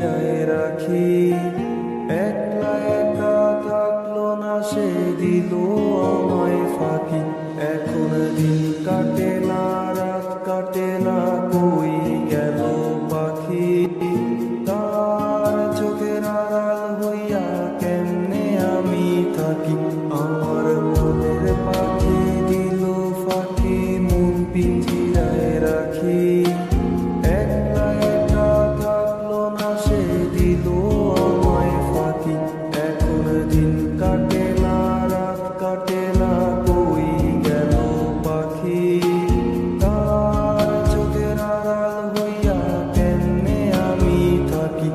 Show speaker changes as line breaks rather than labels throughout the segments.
পিঞ্জিরায় রাখি। একলা একা থাকলো না সে, দিল আমায় ফাঁকি। এখন দিন কাটে না, রাত কাটে না, কই গেল পাখি। তার চোখের আড়াল হইয়া কেমনে আমি থাকি। আমার মনের পাখি দিল ফাঁকি, মন পিঞ্জিরায় রাখি। একলা একা থাকলো না সে, দিল আমায় ফাঁকি। এখন দিন কাটে না, রাত কাটে না, কই গেল পাখি। তার চোখের আড়াল হইয়া কেমনে আমি থাকি।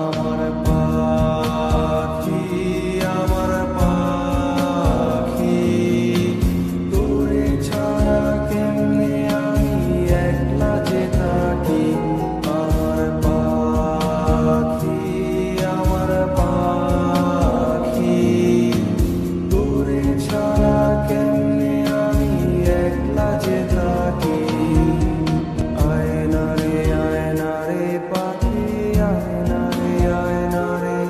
আমার পাখি, আমার পাখি, তোরে ছাড়া কেমনে আমি একলা যে থাকি। আমার পাখি, আমার পাখি, তোরে ছাড়া কেমনে আমি একলা যে থাকি। আয়না রে পাখি, আয়না রে, আয়না রে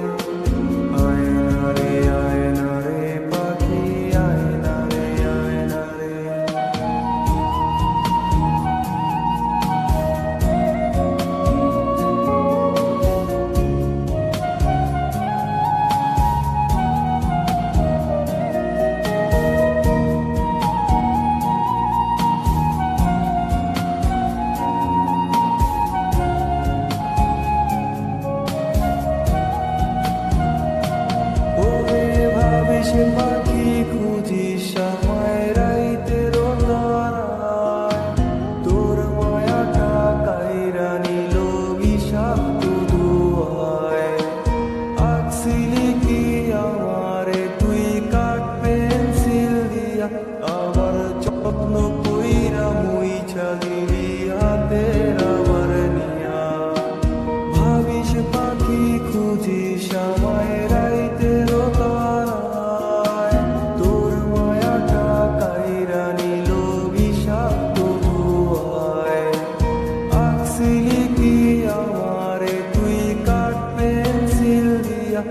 পাখি, আয়না রে। ওরে ভাবিস পাখি, খুঁজিস আমায় রাইতের তারায়। তোর মায়াটা কাইরা নিল বিষাক্ত দুয়ায়। আঁকছিলি কি আমারে তুই কাঠ পেন্সিল দিয়া, আবার যত্ন কইরা মুইছা দিলি হাতের আবার নিয়া। ভাবিস পাখি, খুঁজিস আমায় রাইতের তারায়। তোর মায়াটা কাইরা নিল বিষাক্ত দুয়ায়। আঁকছিলি কি আমারে তুই কাঠ পেন্সিল দিয়া,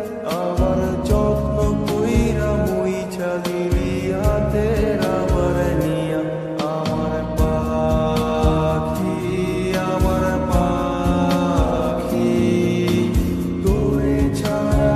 আবার যত্ন কইরা মুইছা দিলি হাতের আবার নিয়া। আমার পাখি, আমার পাখি, তোরে ছাড়া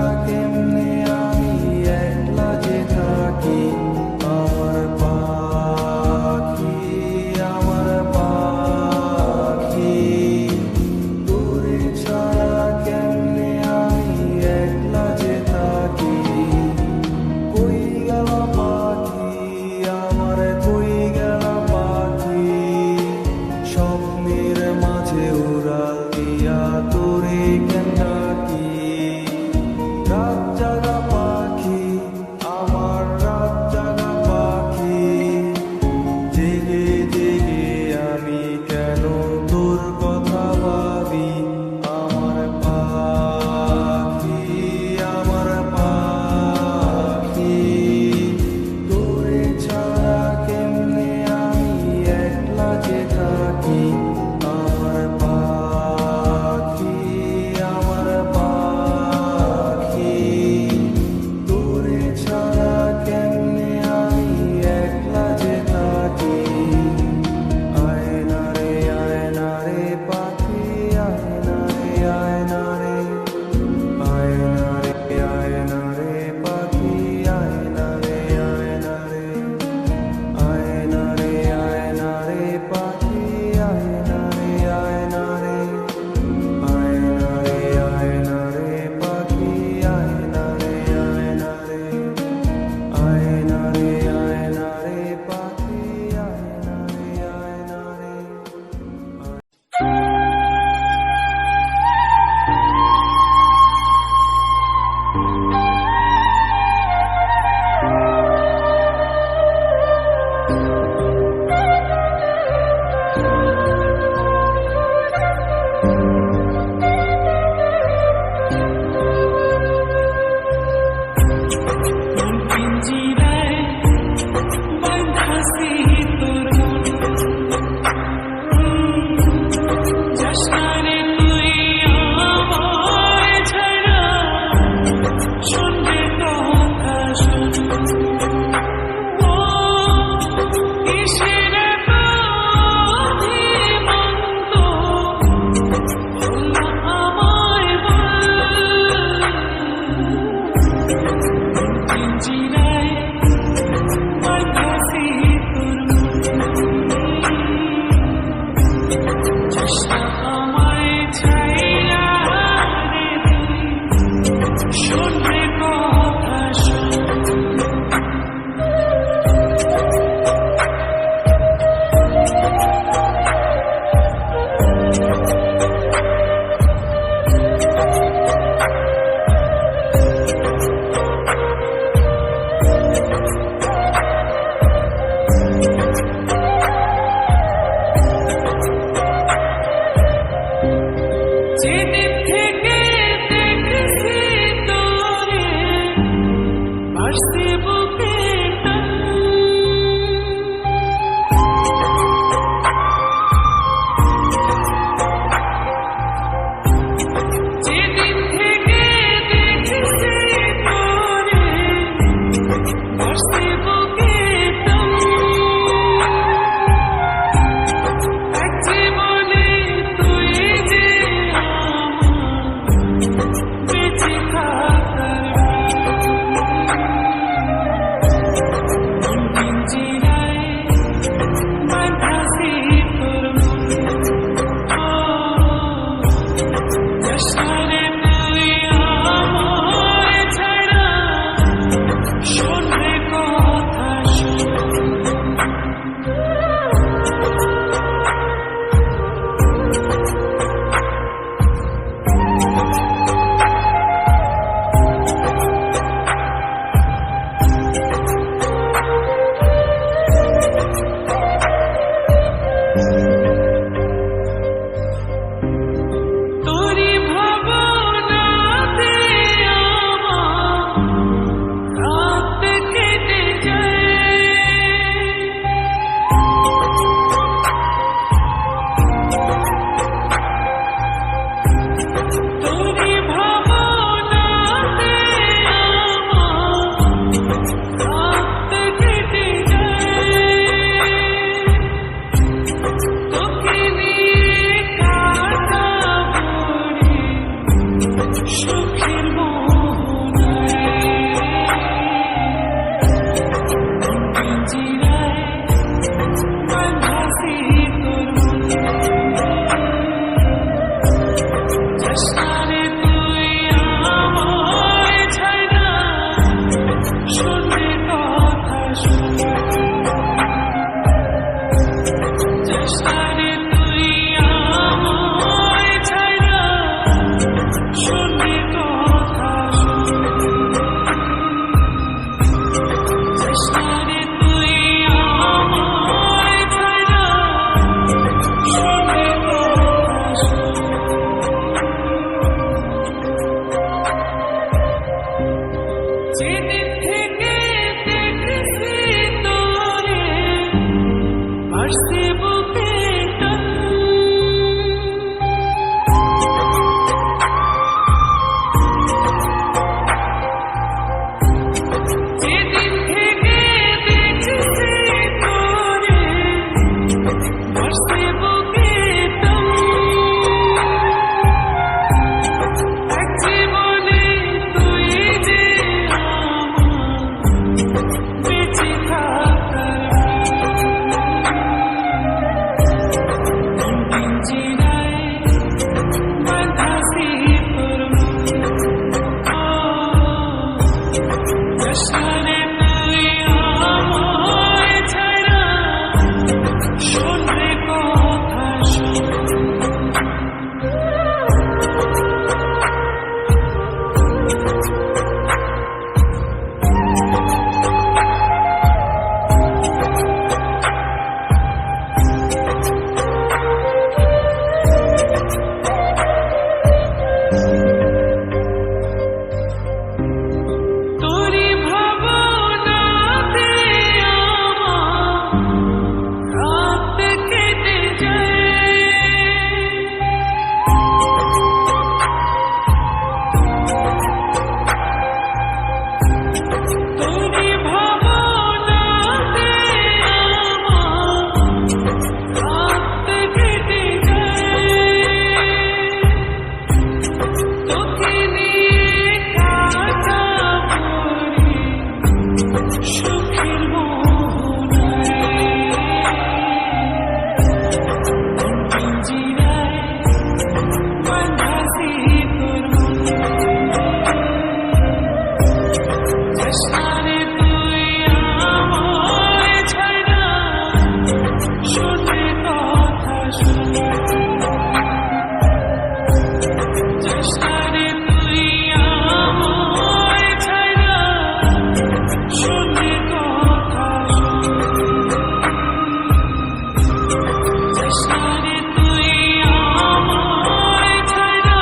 সুখের মোহনায় পিঞ্জিরায় বাঁধাছি তোর জশনারে তুই আমায় ছাইড়া শুনলে কথা শুনে জশনারে তুই আমায় ছাইড়া শুনলে কথা শুনে জশনারে তুই আমায় ছাইড়া শুনলে কথা শুনে যেদিন থেকে দেখেছি তোরে আসছে বুকে টান যেদিন থেকে দেখেছি তোরে আসছে বুকে টান এক জীবনে তুই যে আমার বেঁচে থাকার পিঞ্জিরায় বাঁধাছি তোর জশনারে তুই আমায় ছাইড়া শুনলে কথা শুনে তোরি ভাবনাতে আমার রাত কেটে যায় তোরি ভাবনাতে আমার রাত কেটে যায় তোকে নিয়ে কাটাবো সুখের মোহনায় পিঞ্জিরায় বাঁধাছি তোর জশনারে তুই আমায় ছাইড়া শুনলে কথা শুনে জশনারে তুই আমায় ছাইড়া শুনলে কথা শুনে জশনারে তুই আমায় ছাইড়া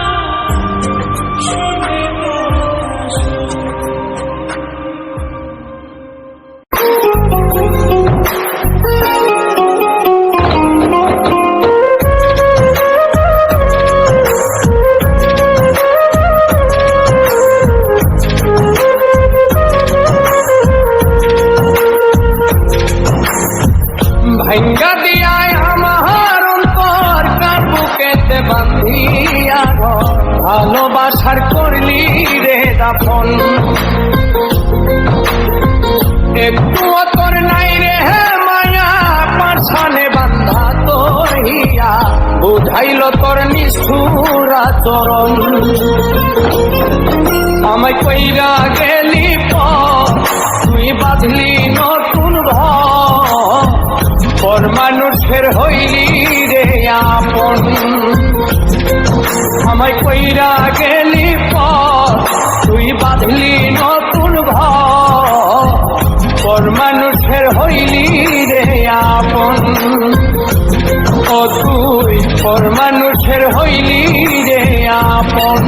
শুনলে কথা শুনে
ভাঙ্গা দিয়ায় আমার অন্তর কার বুকেতে বান্ধিয়া ঘর ভালোবাসার করলি রে দাফন একটু তোর নাই রে মায়া পাছানে বান্ধা তোর হিয়া বুঝাইল তোর নিষ্ঠুর আচরণ আমায় কইরা গেলি পর তুই বাঁধলি নতুন ঘর পর মানুষের হইলি রে আপন আমায় কইরা গেলি পর তুই বাঁধলি নতুন ঘর পর মানুষের হইলি রে আপন ও তুই পর মানুষের হইলি রে আপন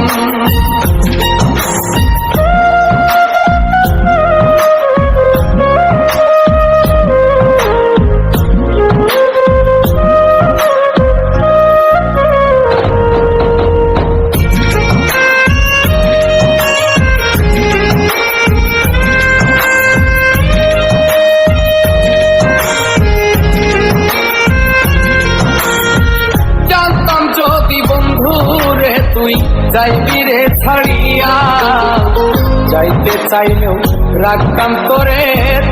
রে ছাড়িয়া যাইতে চাইলেও রাখতাম তোরে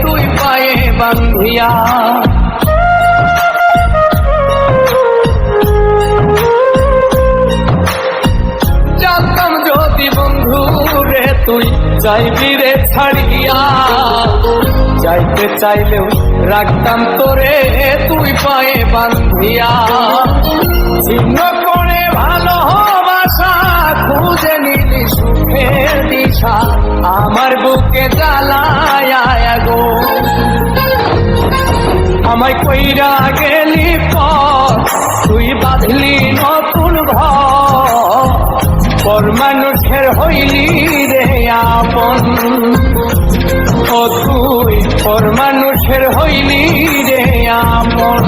তুই পায়ে বান্ধিয়া। জানতাম যদি বন্ধু রে তুই যাইবি রে ছাড়িয়া যাইতে চাইলেও রাখতাম তোরে তুই পায়ে বান্ধিয়া। ছিন্ন করে ভালোবাসা খুঁজে নিলি সুখের দিশা আমার বুকে জ্বালায় গো। আমায় কইরা গেলি পথ তুই বাঁধলি নতুন ঘর পর মানুষের হইলি রে আপন। ও তুই পর মানুষের হইলি রে আপন।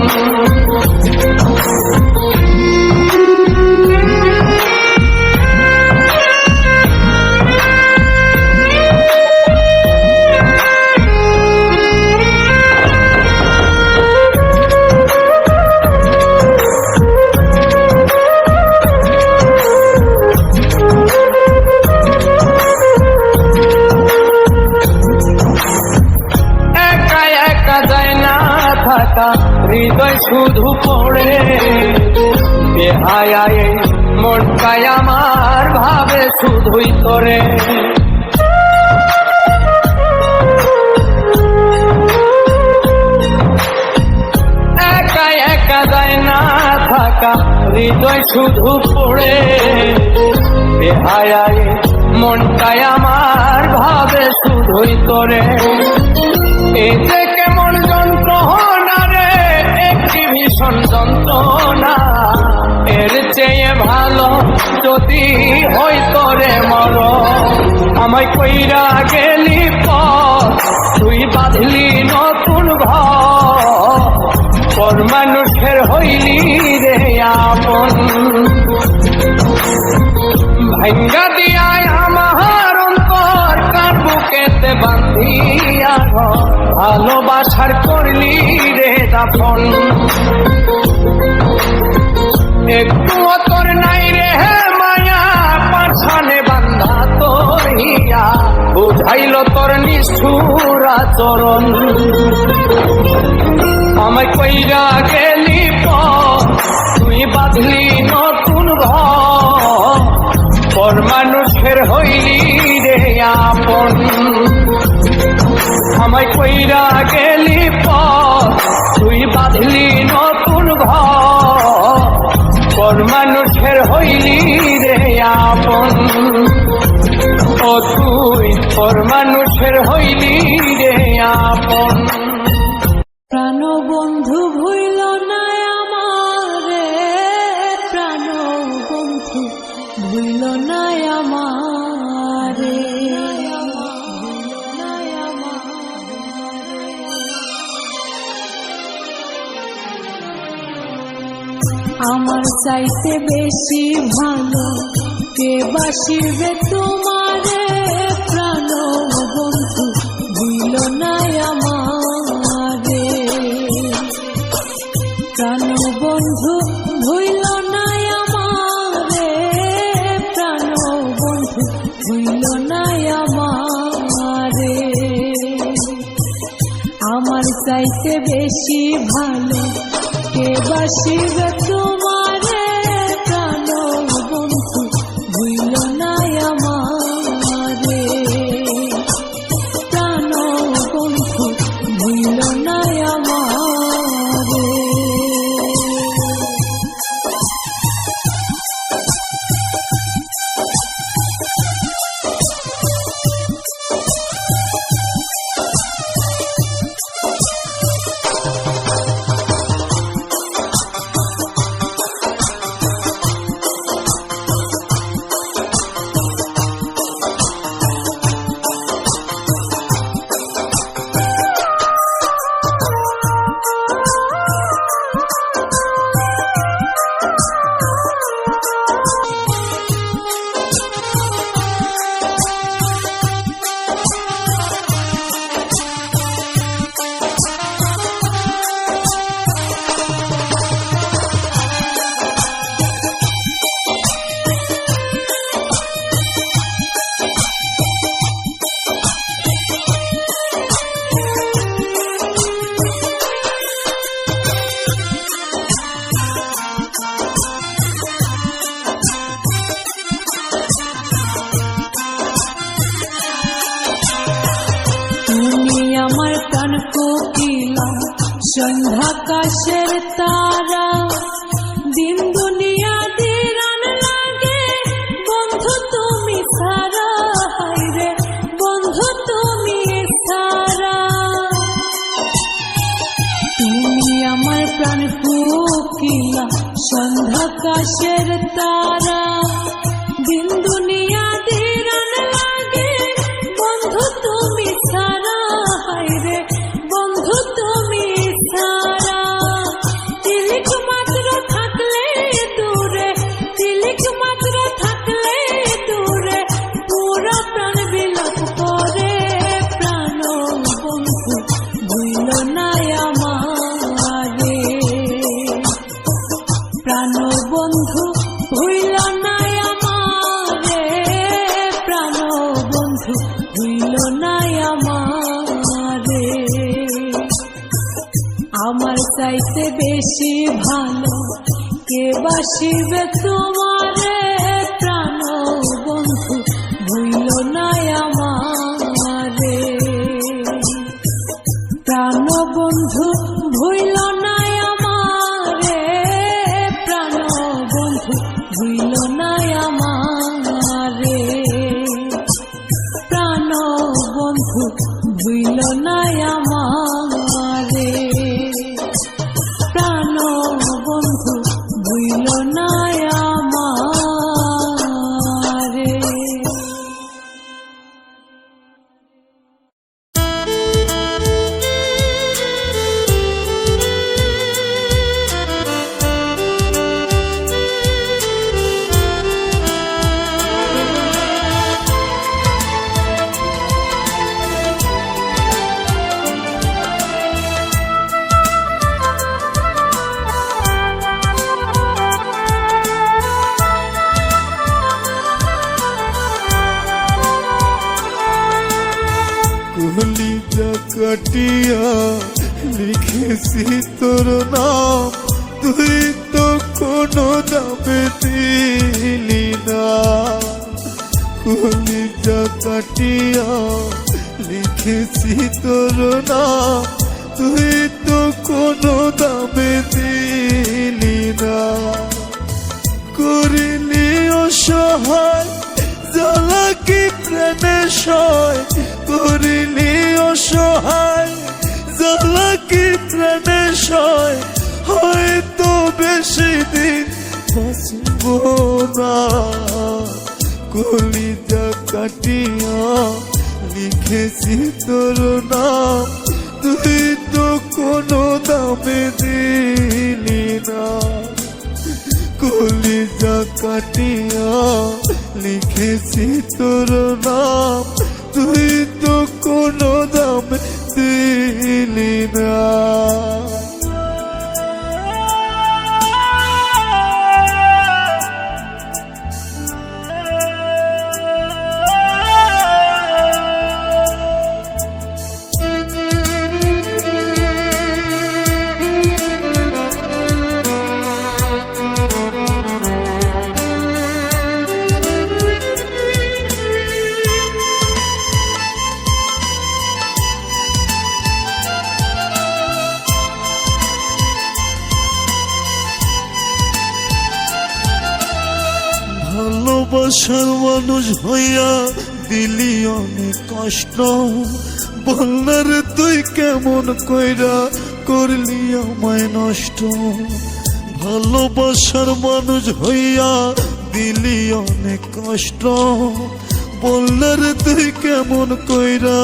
হৃদয় শুধু পড়ে বেহায়ায় মনটাই আমার ভাবে শুধুই তোরে। একা একা যায় না থাকা হৃদয় শুধু পড়ে বেহায়ায় মনটাই আমার ভাবে শুধুই তোরে। এই যে কেমন যন্ত্রণা রে একটি ভীষণ যন্ত্রণা এর চেয়ে ভালো যদি হইতো রে মর। আমায় কইরা গেলি পথ তুই বাঁধলি নতুন ঘর পর মানুষের হইলি রে আপন। ভাঙ্গা দিয়ায় আমার অন্তর কার বুকেতে বান্ধিয়া ভালোবাসার করলি রে দাফন। একটু তোর নাই রে মায়া পাছানে বান্ধা তোর হিয়া বুঝাইল তোর নিষ্ঠুর আচরণ। আমায় কইরা গেলি পথ তুই বাঁধলি নতুন ঘর পর মানুষের হইলি রে আপন। আমায় কইরা গেলি পথ তুই বাঁধলি নতুন ঘর পর মানুষের হইলি রে আপন। ও তুই পর মানুষের হইলি রে আপন।
প্রাণ বন্ধু ভুইল না আমারে, প্রাণ বন্ধু ভুইল না আমারে। আমার চাইতে বেশি ভালো কে বাসিবে তোমারে, প্রাণ বন্ধু ভুইল না আমারে। প্রাণ বন্ধু ভুইল না আমারে, প্রাণ বন্ধু ভুইল না আমারে। আমার চাইতে বেশি ভালো কে বাসিবে তোমারে, প্রাণ বন্ধু ভুইল না আমারে। প্রাণ বন্ধু ভুইল না আমারে। চাইতে বেশি ভালো কে বাসিবে তোমারে প্রাণ বন্ধু ভুইল না আমারে প্রাণ বন্ধু ভুইল না আমারে প্রাণ বন্ধু ভুইল না আমারে প্রাণ বন্ধু ভুইল না আমারে প্রাণ বন্ধু ভুইল না আমারে
কলিজা কাটিয়া লিখেছি তোর নাম, তুই তো কোনো দামে দিলি না। কলিজা কাটিয়া লিখেছি তোর নাম, তুই তো কোনো দামে দিলি না। করিলি অসহায় জ্বালা কি প্রাণে সয়, করিলি অসহায় জ্বালা কি প্রাণে সয়, হয়তো বেশি দিন বাঁচব না। কলিজা কাটিয়া লিখেছি তোর নাম, তুই তো কোনো দামে দিলি না। কলিজা কাটিয়া লিখেছি তোর নাম, তুই তো কোনো দামে দিলি না। ভালোবাসার মানুষ হইয়া দিলি অনেক কষ্ট, বলনার তুই কেমন কইরা করলি আমায় নষ্ট। ভালোবাসার মানুষ হইয়া দিলি অনেক কষ্ট, বলনার তুই কেমন কইরা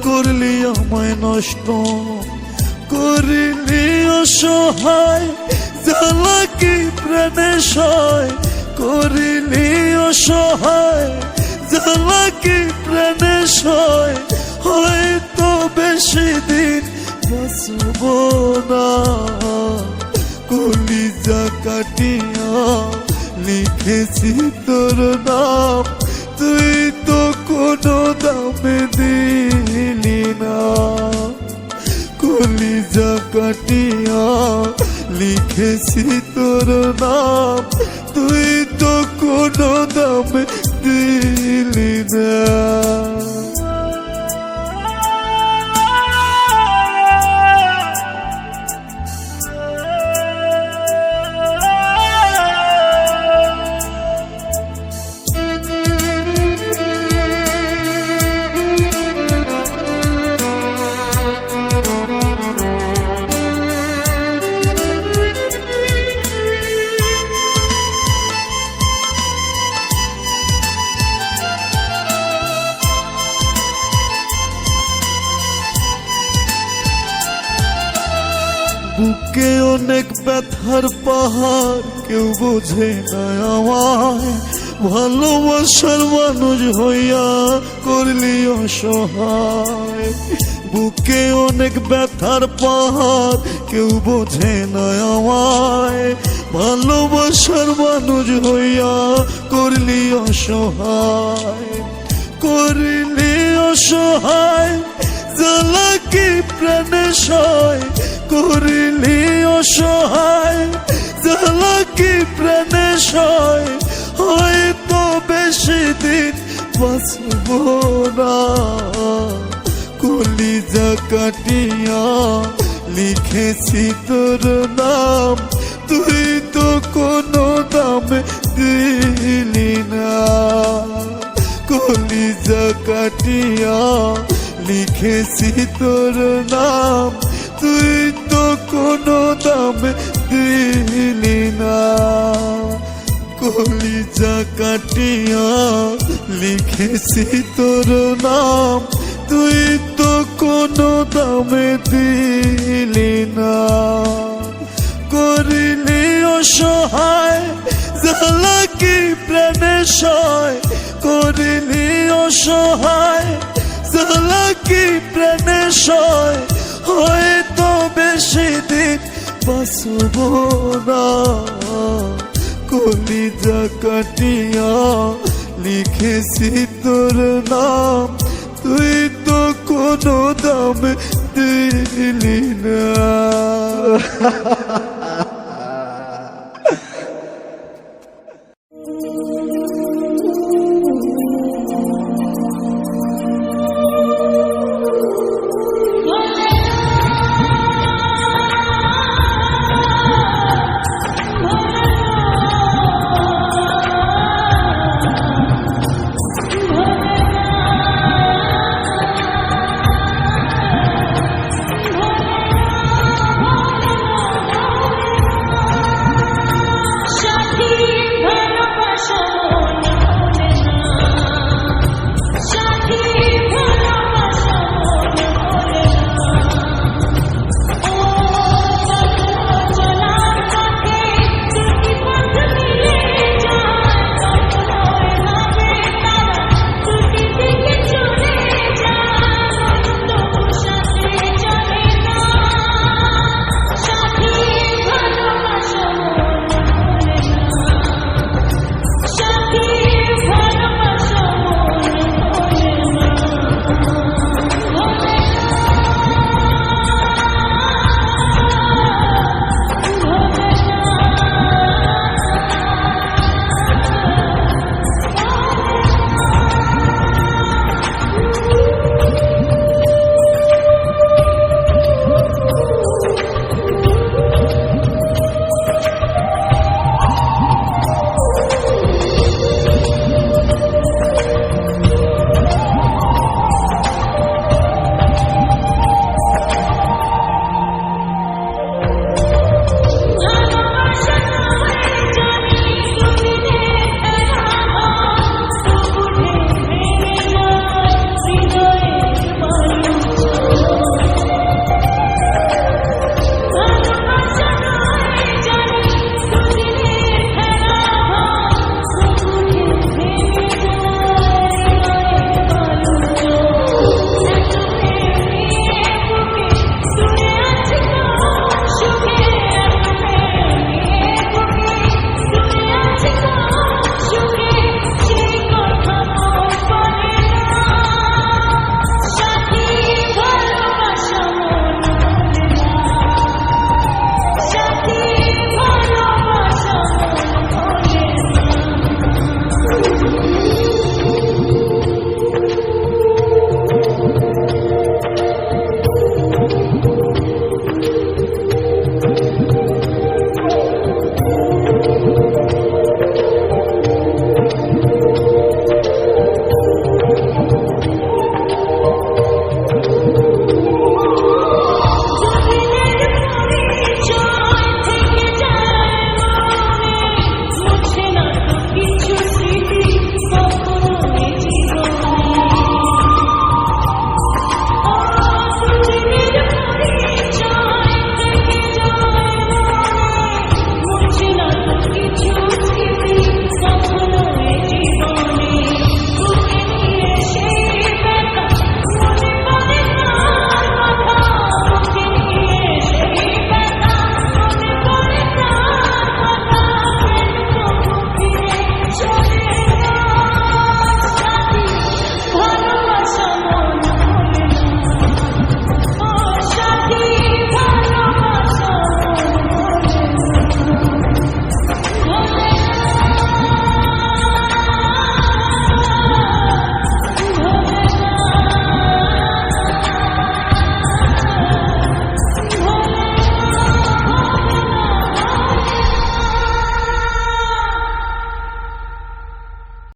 করলি আমায় নষ্ট। করিলি অসহায় জ্বালা কি প্রাণে সয়, করিলি অসহায় জ্বালা কি প্রাণে সয়, হয়তো বেশি দিন বাঁচব না। কলিজা কাটিয়া লিখেছি তোর নাম, তুই তো কোনো দামে দিলি না। কলিজা কাটিয়া লিখেছি তোর নাম, তুই তো কোনো দামে দিলি না। বুকে অনেক ব্যথার পাহাড়, কেউ বোঝে না আমায়। ভালোবাসার মানুষ হইয়া করলি অসহায়। বুকে অনেক ব্যথার পাহাড়, কেউ বোঝে না আমায়। ভালোবাসার মানুষ হইয়া করলি অসহায়। করলি অসহায় জ্বালা কি প্রাণে সয়, করিলি অসহায় জ্বালা কি প্রাণে সয় হয়তো বেশি দিন বাঁচব না কলিজা কাটিয়া লিখেছি তোর নাম তুই তো কোনো দাম দিলি না কলিজা কাটিয়া লিখেছি তোর নাম তুই তো কোনো দাম দিলি না কলিজা কাটিয়া লিখেছি তোর নাম তুই তো কোনো দামে দিলি না করিলি অসহায় জ্বালা কি প্রাণে সয় করিলি অসহায় জ্বালা কি প্রাণে সয় হয়তো বেশি দিন বাঁচব না কলিজা কাটিয়া লিখেছি তোর নাম তুই তো কোনো দাম দিলি না